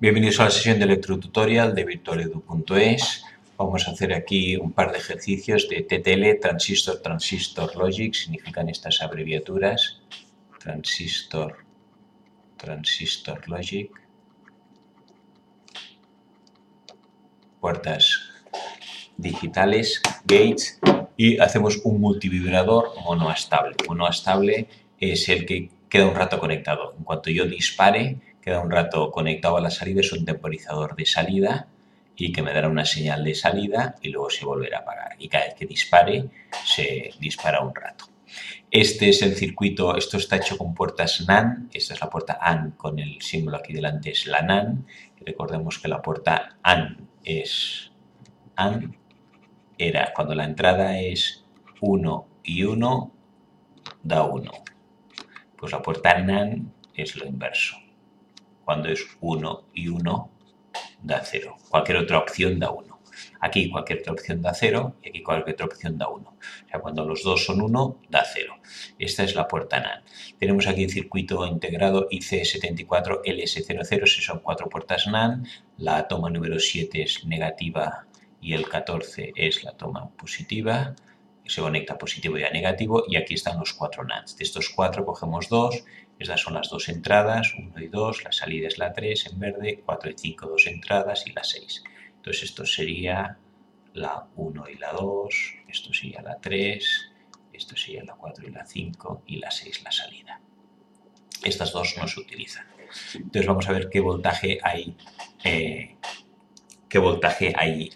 Bienvenidos a la sesión de electrotutorial de virtualedu.es. Vamos a hacer aquí un par de ejercicios de TTL, Transistor, Transistor Logic, significan estas abreviaturas. Transistor, Transistor Logic. Puertas digitales, gates, y hacemos un multivibrador monoestable. Monoestable es el que queda un rato conectado. En cuanto yo dispare, queda un rato conectado a la salida, es un temporizador de salida y que me dará una señal de salida y luego se volverá a apagar. Y cada vez que dispare, se dispara un rato. Este es el circuito, esto está hecho con puertas NAND, esta es la puerta AND con el símbolo aquí delante, es la NAND. Recordemos que la puerta AND es AND, era cuando la entrada es 1 y 1, da 1. Pues la puerta NAND es lo inverso. Cuando es 1 y 1, da 0. Cualquier otra opción da 1. Aquí cualquier otra opción da 0 y aquí cualquier otra opción da 1. O sea, cuando los dos son 1, da 0. Esta es la puerta NAND. Tenemos aquí el circuito integrado IC74LS00, si son 4 puertas NAND. La toma número 7 es negativa y el 14 es la toma positiva. Se conecta positivo y a negativo, y aquí están los 4 NANDs. De estos 4 cogemos 2, estas son las 2 entradas, 1 y 2, la salida es la 3 en verde, 4 y 5, 2 entradas y la 6. Entonces esto sería la 1 y la 2, esto sería la 3, esto sería la 4 y la 5 y la 6 la salida. Estas dos no se utilizan. Entonces vamos a ver qué voltaje hay,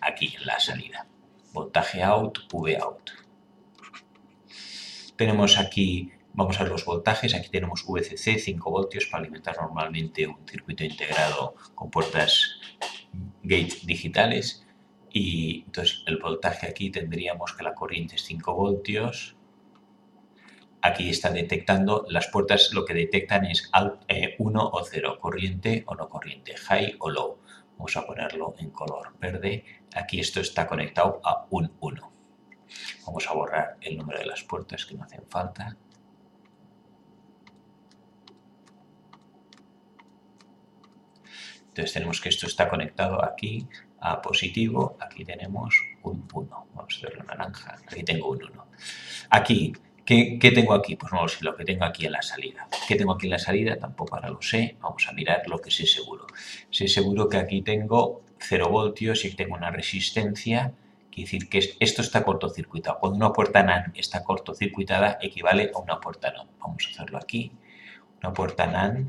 aquí en la salida. Voltaje out, V out. Tenemos aquí, vamos a ver los voltajes, aquí tenemos VCC, 5 voltios para alimentar normalmente un circuito integrado con puertas gate digitales, y entonces el voltaje aquí tendríamos que la corriente es 5 voltios. Aquí está detectando, las puertas lo que detectan es 1 o 0, corriente o no corriente, high o low. Vamos a ponerlo en color verde. Aquí esto está conectado a un 1. Vamos a borrar el número de las puertas que no hacen falta. Entonces tenemos que esto está conectado aquí a positivo, aquí tenemos un 1. Vamos a hacerlo naranja, aquí tengo un 1. Aquí, ¿qué tengo aquí? Pues no lo sé, lo que tengo aquí en la salida. ¿Qué tengo aquí en la salida? Tampoco ahora lo sé. Vamos a mirar lo que sé seguro. Sé seguro que aquí tengo 0 voltios y tengo una resistencia. Quiere decir que esto está cortocircuitado. Cuando una puerta NAND está cortocircuitada, equivale a una puerta NOT. Vamos a hacerlo aquí. Una puerta NAND,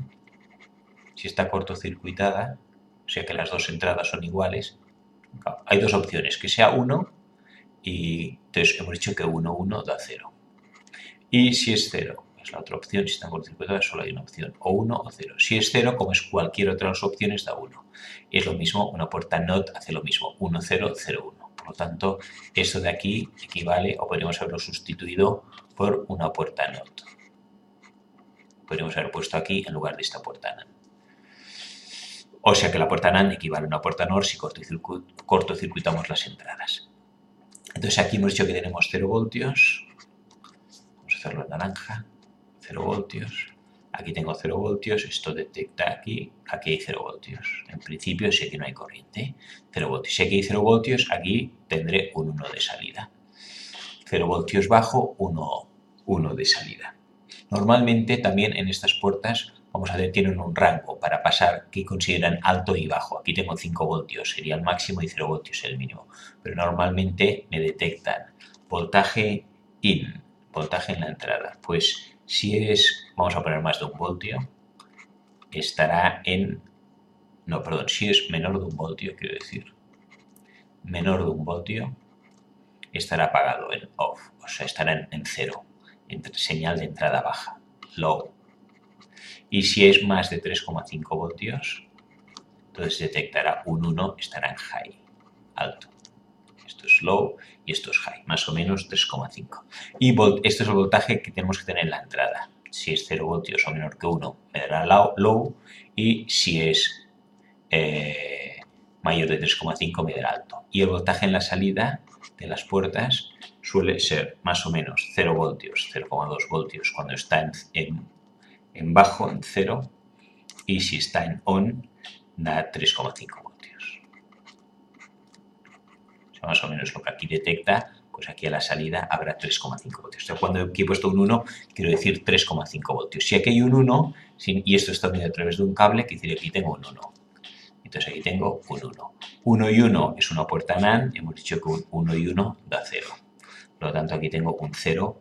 si está cortocircuitada, o sea que las dos entradas son iguales, hay dos opciones, que sea 1, y entonces hemos dicho que 1, 1 da 0. Y si es 0, es la otra opción, si está cortocircuitada solo hay una opción, o 1 o 0. Si es 0, como es cualquier otra de las opciones, da 1. Y es lo mismo, una puerta NOT hace lo mismo, 1, 0, 0, 1. Por lo tanto, esto de aquí equivale, o podríamos haberlo sustituido por una puerta NOT. Podríamos haber puesto aquí en lugar de esta puerta NAND. O sea que la puerta NAND equivale a una puerta NOR si cortocircuitamos las entradas. Entonces aquí hemos dicho que tenemos 0 voltios. Vamos a hacerlo en naranja. 0 voltios. Aquí tengo 0 voltios. Esto detecta aquí. Aquí hay 0 voltios. En principio, si aquí no hay corriente. 0 voltios. Si aquí hay 0 voltios, aquí tendré un 1 de salida. 0 voltios bajo, 1 de salida. Normalmente también en estas puertas, vamos a ver, tienen un rango para pasar que consideran alto y bajo. Aquí tengo 5 voltios, sería el máximo, y 0 voltios el mínimo. Pero normalmente me detectan voltaje in, voltaje en la entrada. Pues si es, vamos a poner más de 1 voltio, estará en, no, perdón, si es menor de 1 voltio, quiero decir, menor de 1 voltio, estará apagado en off, o sea, estará en 0. Señal de entrada baja, low. Y si es más de 3,5 voltios, entonces detectará un 1, estará en high, alto. Esto es low y esto es high, más o menos 3,5. Y este es el voltaje que tenemos que tener en la entrada. Si es 0 voltios o menor que 1, me dará low, y si es mayor de 3,5 me dará alto. Y el voltaje en la salida de las puertas suele ser más o menos 0 voltios, 0,2 voltios cuando está en bajo, en 0, y si está en on, da 3,5 voltios. O sea, más o menos lo que aquí detecta, pues aquí a la salida habrá 3,5 voltios. O sea, cuando aquí he puesto un 1, quiero decir 3,5 voltios. Si aquí hay un 1, y esto está unido a través de un cable, quiere decir que aquí tengo un 1. Entonces aquí tengo un 1. 1 y 1 es una puerta NAND, hemos dicho que un 1 y 1 da 0. Por lo tanto, aquí tengo un 0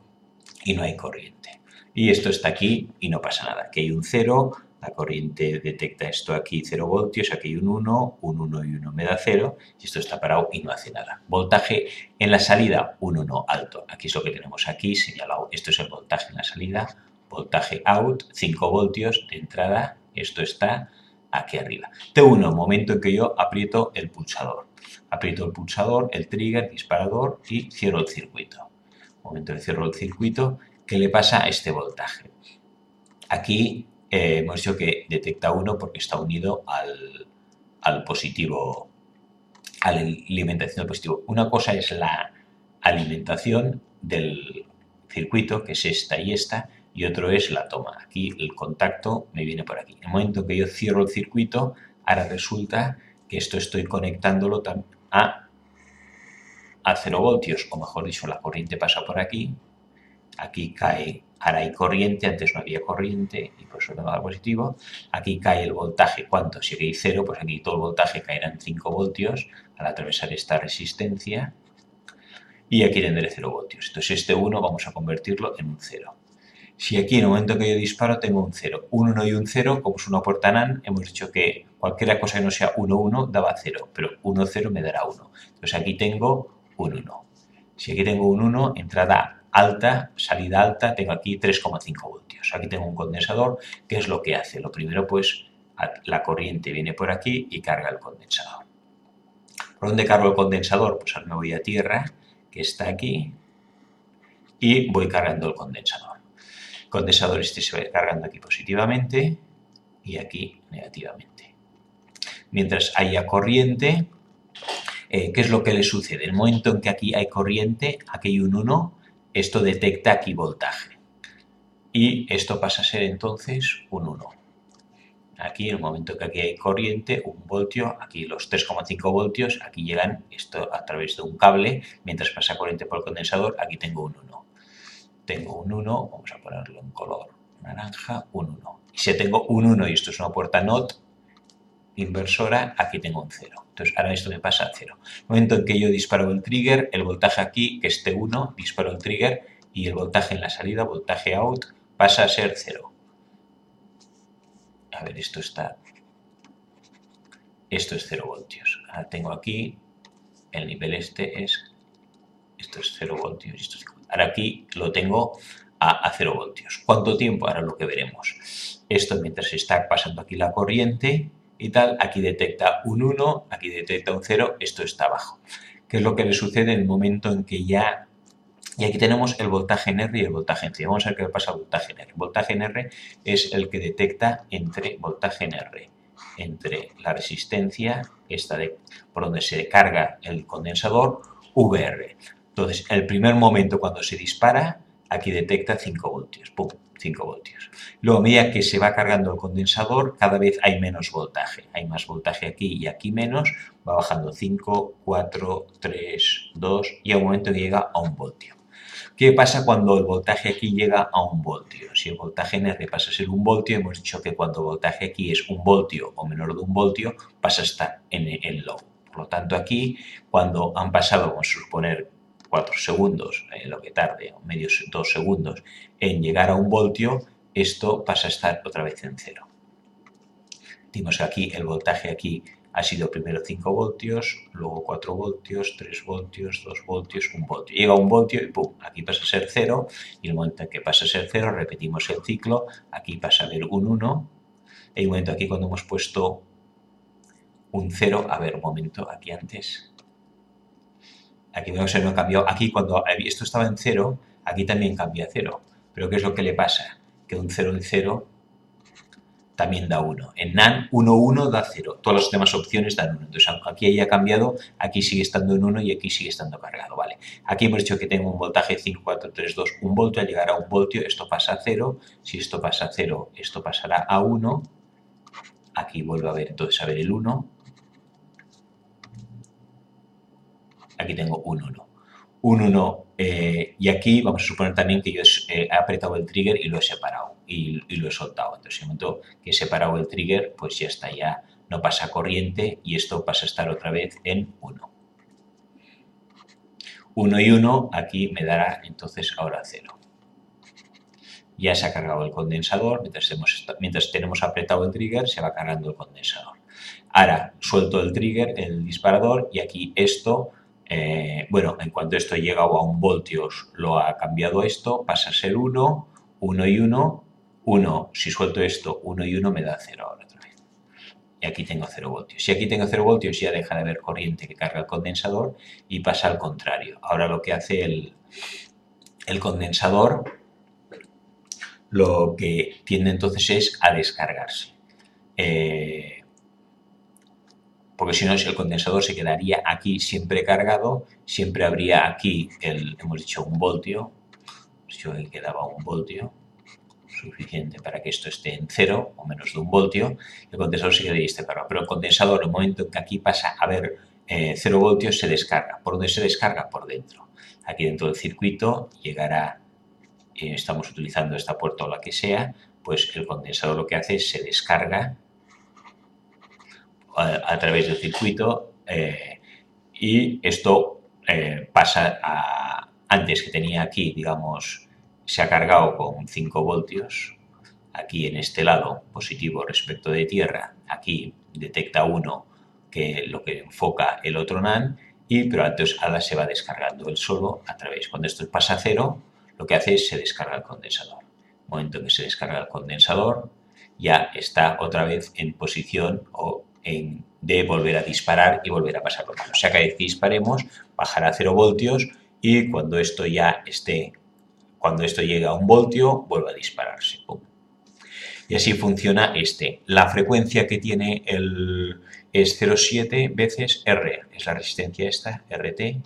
y no hay corriente. Y esto está aquí y no pasa nada. Aquí hay un 0, la corriente detecta esto aquí 0 voltios, aquí hay un 1 y 1 me da 0, y esto está parado y no hace nada. Voltaje en la salida, un 1 alto. Aquí es lo que tenemos aquí señalado. Esto es el voltaje en la salida. Voltaje out, 5 voltios de entrada. Esto está aquí arriba. T1, momento en que yo aprieto el pulsador. Aprieto el pulsador, el trigger, disparador y cierro el circuito. Momento en que cierro el circuito, ¿qué le pasa a este voltaje? Aquí hemos dicho que detecta 1 porque está unido al positivo, a la alimentación del positivo. Una cosa es la alimentación del circuito, que es esta y esta, y otro es la toma. Aquí el contacto me viene por aquí. En el momento que yo cierro el circuito, ahora resulta que esto estoy conectándolo a 0 voltios, o mejor dicho, la corriente pasa por aquí, aquí cae, ahora hay corriente, antes no había corriente y por eso no da positivo, aquí cae el voltaje, ¿cuánto? Si aquí hay 0, pues aquí todo el voltaje caerá en 5 voltios al atravesar esta resistencia y aquí tendré 0 voltios. Entonces este 1 vamos a convertirlo en un 0. Si aquí en el momento que yo disparo tengo un 0, un 1 y un 0, como es una puerta NAND, hemos dicho que cualquier cosa que no sea 1, 1 daba 0, pero 1, 0 me dará 1. Entonces aquí tengo un 1. Si aquí tengo un 1, entrada alta, salida alta, tengo aquí 3,5 voltios. Aquí tengo un condensador, ¿qué es lo que hace? Lo primero, pues, la corriente viene por aquí y carga el condensador. ¿Por dónde cargo el condensador? Pues ahora me voy a tierra, que está aquí, y voy cargando el condensador. El condensador este se va a ir cargando aquí positivamente y aquí negativamente. Mientras haya corriente, ¿qué es lo que le sucede? En el momento en que aquí hay corriente, aquí hay un 1, esto detecta aquí voltaje. Y esto pasa a ser entonces un 1. Aquí, en el momento que aquí hay corriente, 1 voltio, aquí los 3,5 voltios, aquí llegan esto a través de un cable, mientras pasa corriente por el condensador, aquí tengo un 1. Tengo un 1, vamos a ponerlo en color naranja, un 1. Y si tengo un 1 y esto es una puerta NOT inversora, aquí tengo un 0. Entonces ahora esto me pasa a 0. En el momento en que yo disparo el trigger, el voltaje aquí, que es T1, disparo el trigger y el voltaje en la salida, voltaje out, pasa a ser 0. A ver, esto es 0 voltios. Ahora tengo aquí, el nivel esto es 0 voltios. Ahora aquí lo tengo a 0 voltios. ¿Cuánto tiempo? Ahora lo que veremos. Esto mientras está pasando aquí la corriente y tal, aquí detecta un 1, aquí detecta un 0, esto está abajo. ¿Qué es lo que le sucede en el momento en que ya... Y aquí tenemos el voltaje en R y el voltaje en C. Vamos a ver qué le pasa al voltaje en R. El voltaje en R es el que detecta entre voltaje en R, entre la resistencia, esta por donde se carga el condensador, VR. Entonces, el primer momento cuando se dispara, aquí detecta 5 voltios. ¡Pum! 5 voltios. Luego, a medida que se va cargando el condensador, cada vez hay menos voltaje. Hay más voltaje aquí y aquí menos. Va bajando 5, 4, 3, 2 y a un momento que llega a 1 voltio. ¿Qué pasa cuando el voltaje aquí llega a 1 voltio? Si el voltaje en R pasa a ser 1 voltio, hemos dicho que cuando el voltaje aquí es 1 voltio o menor de 1 voltio, pasa a estar en low. Por lo tanto, aquí, cuando han pasado, vamos a suponer, 4 segundos, lo que tarde, o 2 segundos, en llegar a 1 voltio, esto pasa a estar otra vez en 0. Dimos que aquí el voltaje aquí ha sido primero 5 voltios, luego 4 voltios, 3 voltios, 2 voltios, 1 voltio. Llega a 1 voltio y ¡pum! Aquí pasa a ser 0 y en el momento en que pasa a ser 0 repetimos el ciclo, aquí pasa a haber un 1. Hay un momento aquí cuando hemos puesto un 0, a ver, un momento, aquí antes. Aquí vemos que no ha cambiado. Aquí cuando esto estaba en 0, aquí también cambia a 0. Pero ¿qué es lo que le pasa? Que un 0 en 0 también da 1. En NAND, 1, 1 da 0. Todas las demás opciones dan 1. Entonces, aquí haya cambiado, aquí sigue estando en 1 y aquí sigue estando cargado. Vale. Aquí hemos dicho que tengo un voltaje 5, 4, 3, 2, 1 voltio. Al llegar a 1 voltio, esto pasa a 0. Si esto pasa a 0, esto pasará a 1. aquí vuelve a ver, entonces a ver el 1, aquí tengo un 1. Un 1, y aquí vamos a suponer también que yo he apretado el trigger y lo he separado y lo he soltado. Entonces, en el momento que he separado el trigger, pues ya está, ya no pasa corriente y esto pasa a estar otra vez en 1. 1 y 1 aquí me dará entonces ahora 0. Ya se ha cargado el condensador, mientras tenemos apretado el trigger se va cargando el condensador. Ahora suelto el trigger, el disparador, y aquí esto, bueno, en cuanto esto llega a 1 voltios lo ha cambiado esto, pasa a ser 1, 1 y 1, 1, si suelto esto, 1 y 1 me da 0 ahora otra vez. Y aquí tengo 0 voltios. Si aquí tengo 0 voltios ya deja de haber corriente que carga el condensador y pasa al contrario. Ahora lo que hace el condensador, lo que tiende entonces es a descargarse. Porque si no, el condensador se quedaría aquí siempre cargado, siempre habría aquí, hemos dicho 1 voltio, yo que quedaba 1 voltio, suficiente para que esto esté en 0 o menos de 1 voltio, el condensador se quedaría cargado. Pero el condensador, en el momento en que aquí pasa a ver 0 voltios, se descarga. ¿Por dónde se descarga? Por dentro. Aquí dentro del circuito llegará, estamos utilizando esta puerta o la que sea, pues el condensador lo que hace es se descarga a través del circuito y esto pasa a, antes que tenía aquí, digamos, se ha cargado con 5 voltios, aquí en este lado positivo respecto de tierra, aquí detecta uno que lo que enfoca el otro NAND, pero entonces ahora se va descargando él solo a través. Cuando esto pasa a 0, lo que hace es se descarga el condensador. En el momento en que se descarga el condensador, ya está otra vez en posición de volver a disparar y volver a pasar lo mismo. O sea, cada vez que disparemos bajará a 0 voltios y cuando esto ya esté, cuando esto llegue a 1 voltio, vuelve a dispararse. ¡Pum! Y así funciona este. La frecuencia que tiene es 0,7 veces R, es la resistencia esta, RT,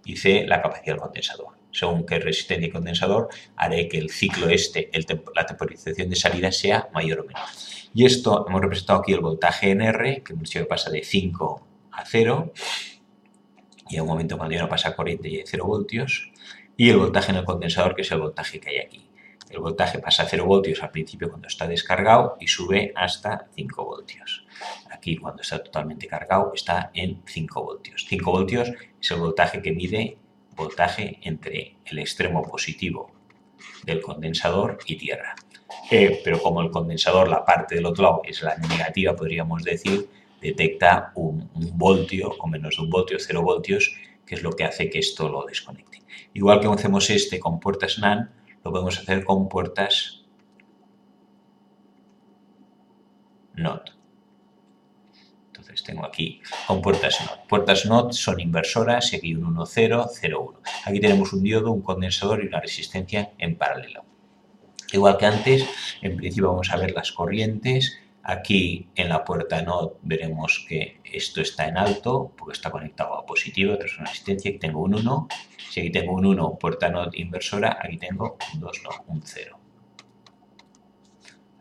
y C, la capacidad del condensador. Según qué resistencia y condensador, haré que el ciclo este, la temporización de salida, sea mayor o menor. Y esto, hemos representado aquí el voltaje en R, que hemos dicho que pasa de 5 a 0, y en un momento cuando ya no pasa corriente y hay 0 voltios, y el voltaje en el condensador, que es el voltaje que hay aquí. El voltaje pasa a 0 voltios al principio cuando está descargado y sube hasta 5 voltios. Aquí cuando está totalmente cargado está en 5 voltios. 5 voltios es el voltaje que mide voltaje entre el extremo positivo del condensador y tierra. Pero como el condensador, la parte del otro lado es la negativa, podríamos decir, detecta un voltio o menos de 1 voltio, 0 voltios, que es lo que hace que esto lo desconecte. Igual que hacemos este con puertas NAND, lo podemos hacer con puertas NOT. Entonces tengo aquí con puertas NOT. Puertas NOT son inversoras y aquí un 1, 0, 0, 1. Aquí tenemos un diodo, un condensador y una resistencia en paralelo. Igual que antes, en principio vamos a ver las corrientes. Aquí en la puerta NOT veremos que esto está en alto porque está conectado a positivo, otra es una resistencia. Aquí tengo un 1. Si aquí tengo un 1, puerta NOT inversora, aquí tengo un 2, no, un 0.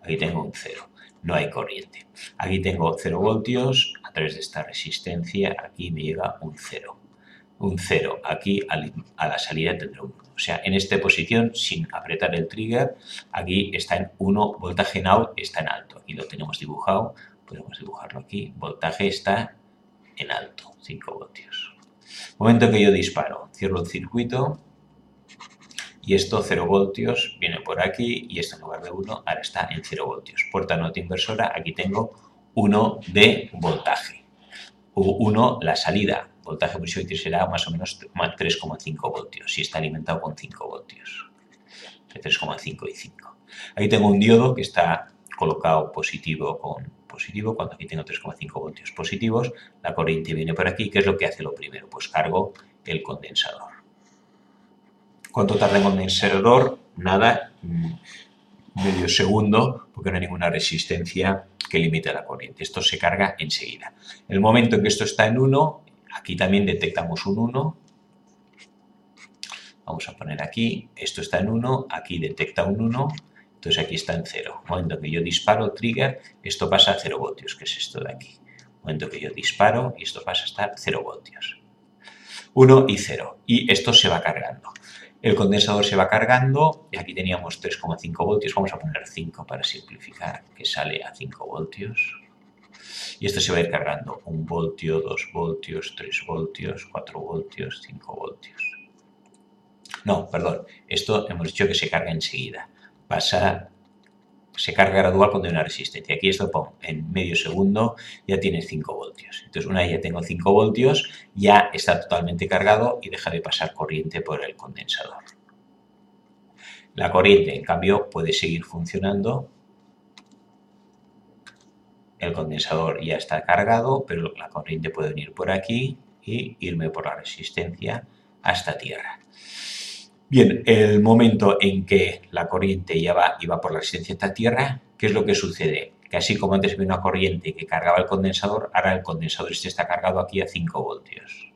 Aquí tengo un 0. No hay corriente. Aquí tengo 0 voltios, a través de esta resistencia aquí me llega un 0. Un 0, aquí a la salida tendré un 1. O sea, en esta posición, sin apretar el trigger, aquí está en 1, voltaje en out está en alto. Aquí lo tenemos dibujado, podemos dibujarlo aquí. Voltaje está en alto, 5 voltios. Momento que yo disparo, cierro el circuito y esto 0 voltios viene por aquí y esto en lugar de 1 ahora está en 0 voltios. Puerta NOT inversora, aquí tengo 1 de voltaje. 1 la salida, voltaje positivo será más o menos 3,5 voltios si está alimentado con 5 voltios. 3,5 y 5. Aquí tengo un diodo que está colocado positivo con positivo. Cuando aquí tengo 3,5 voltios positivos, la corriente viene por aquí. ¿Qué es lo que hace lo primero? Pues cargo el condensador. ¿Cuánto tarda el condensador? Nada, medio segundo, porque no hay ninguna resistencia que limite la corriente. Esto se carga enseguida. El momento en que esto está en 1, aquí también detectamos un 1. Vamos a poner aquí, esto está en 1, aquí detecta un 1. Entonces aquí está en 0. El momento que yo disparo, trigger, esto pasa a 0 voltios, que es esto de aquí. El momento que yo disparo y esto pasa a estar 0 voltios. 1 y 0. Y esto se va cargando. El condensador se va cargando y aquí teníamos 3,5 voltios. Vamos a poner 5 para simplificar, que sale a 5 voltios. Y esto se va a ir cargando. 1 voltio, 2 voltios, 3 voltios, 4 voltios, 5 voltios. No, perdón. Esto hemos dicho que se carga enseguida. Se carga gradual cuando hay una resistencia. Aquí esto, pum, en medio segundo ya tiene 5 voltios. Entonces, una vez ya tengo 5 voltios, ya está totalmente cargado y deja de pasar corriente por el condensador. La corriente, en cambio, puede seguir funcionando. El condensador ya está cargado, pero la corriente puede venir por aquí y irme por la resistencia hasta tierra. Bien, el momento en que la corriente ya iba por la resistencia hasta tierra, ¿qué es lo que sucede? Que así como antes había una corriente que cargaba el condensador, ahora el condensador está cargado aquí a 5 voltios.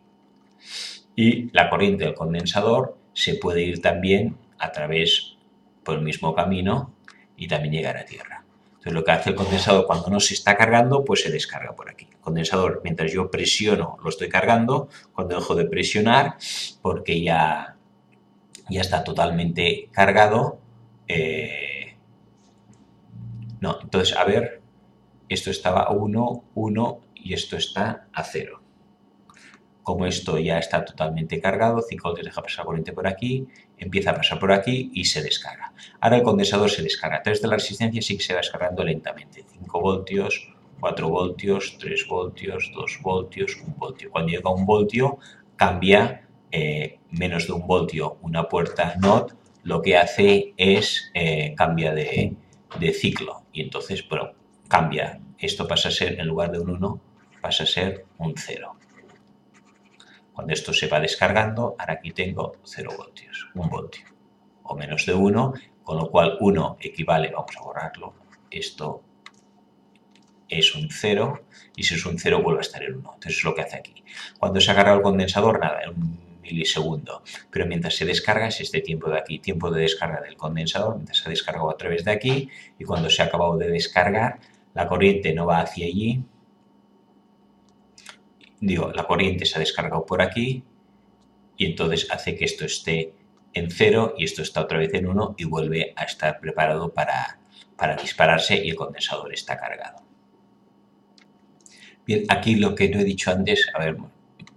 Y la corriente del condensador se puede ir también a través por el mismo camino y también llegar a tierra. Entonces lo que hace el condensador cuando no se está cargando, pues se descarga por aquí. El condensador, mientras yo presiono, lo estoy cargando. Cuando dejo de presionar, porque ya está totalmente cargado. No, entonces, a ver, esto estaba a 1, 1 y esto está a 0. Como esto ya está totalmente cargado, 5 voltios deja pasar corriente por aquí, empieza a pasar por aquí y se descarga. Ahora el condensador se descarga. A través de la resistencia sí que se va descargando lentamente. 5 voltios, 4 voltios, 3 voltios, 2 voltios, 1 voltio. Cuando llega a 1 voltio, cambia menos de 1 voltio una puerta NOT, lo que hace es cambia de ciclo. Y entonces, bueno, cambia. Esto pasa a ser, en lugar de un 1, pasa a ser un 0. Cuando esto se va descargando, ahora aquí tengo 0 voltios, 1 voltio o menos de 1, con lo cual 1 equivale, vamos a borrarlo, esto es un 0 y si es un 0 vuelve a estar en 1. Entonces es lo que hace aquí. Cuando se ha cargado el condensador, nada, en un milisegundo, pero mientras se descarga es este tiempo de aquí, tiempo de descarga del condensador, mientras se ha descargado a través de aquí y cuando se ha acabado de descargar, la corriente no va hacia allí. La corriente se ha descargado por aquí y entonces hace que esto esté en 0 y esto está otra vez en 1 y vuelve a estar preparado para dispararse y el condensador está cargado. Bien, aquí lo que no he dicho antes, a ver,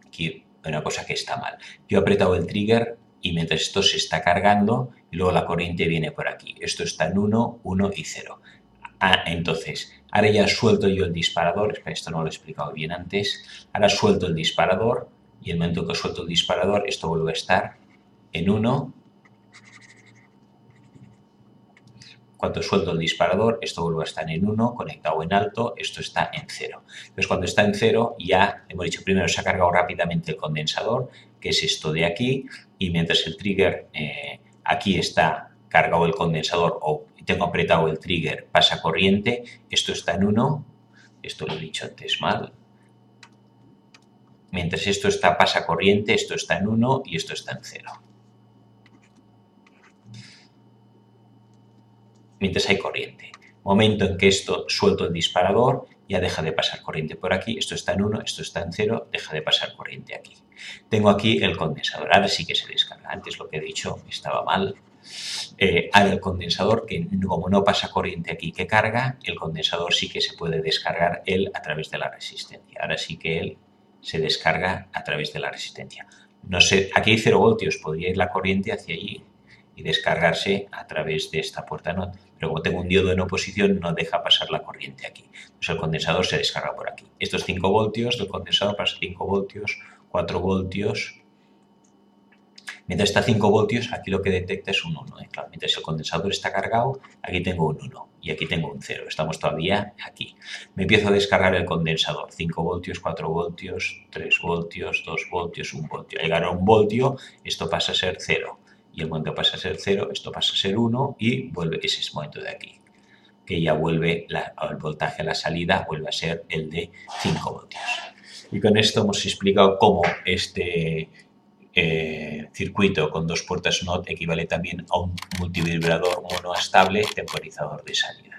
aquí hay una cosa que está mal. Yo he apretado el trigger y mientras esto se está cargando y luego la corriente viene por aquí. Esto está en 1, 1 y 0. Entonces, ahora ya suelto yo el disparador, esto no lo he explicado bien antes, ahora suelto el disparador y en el momento que suelto el disparador esto vuelve a estar en 1. Cuando suelto el disparador esto vuelve a estar en 1, conectado en alto, esto está en 0. Entonces cuando está en 0 ya hemos dicho primero se ha cargado rápidamente el condensador, que es esto de aquí, y mientras el trigger aquí está cargado el condensador o tengo apretado el trigger, pasa corriente, esto está en 1, esto lo he dicho antes mal. Mientras esto pasa corriente, esto está en 1 y esto está en 0. Mientras hay corriente. Momento en que esto suelto el disparador, ya deja de pasar corriente por aquí, esto está en 1, esto está en 0, deja de pasar corriente aquí. Tengo aquí el condensador, ahora sí que se descarga. Antes lo que he dicho estaba mal. Ahora el condensador, que como no pasa corriente aquí que carga, el condensador sí que se puede descargar él a través de la resistencia. Ahora sí que él se descarga a través de la resistencia. No sé, aquí hay 0 voltios, podría ir la corriente hacia allí y descargarse a través de esta puerta NOT, pero como tengo un diodo en oposición no deja pasar la corriente aquí. Entonces el condensador se descarga por aquí. Estos 5 voltios del condensador pasa 5 voltios, 4 voltios. Mientras está a 5 voltios, aquí lo que detecta es un 1. Claro, mientras el condensador está cargado, aquí tengo un 1 y aquí tengo un 0. Estamos todavía aquí. Me empiezo a descargar el condensador. 5 voltios, 4 voltios, 3 voltios, 2 voltios, 1 voltio. Al llegar a 1 voltio, esto pasa a ser 0. Y el momento pasa a ser 0, esto pasa a ser 1 y vuelve, ese es el momento de aquí. Que ya vuelve el voltaje a la salida, vuelve a ser el de 5 voltios. Y con esto hemos explicado cómo circuito con 2 puertas NOT equivale también a un multivibrador monoestable temporizador de salida.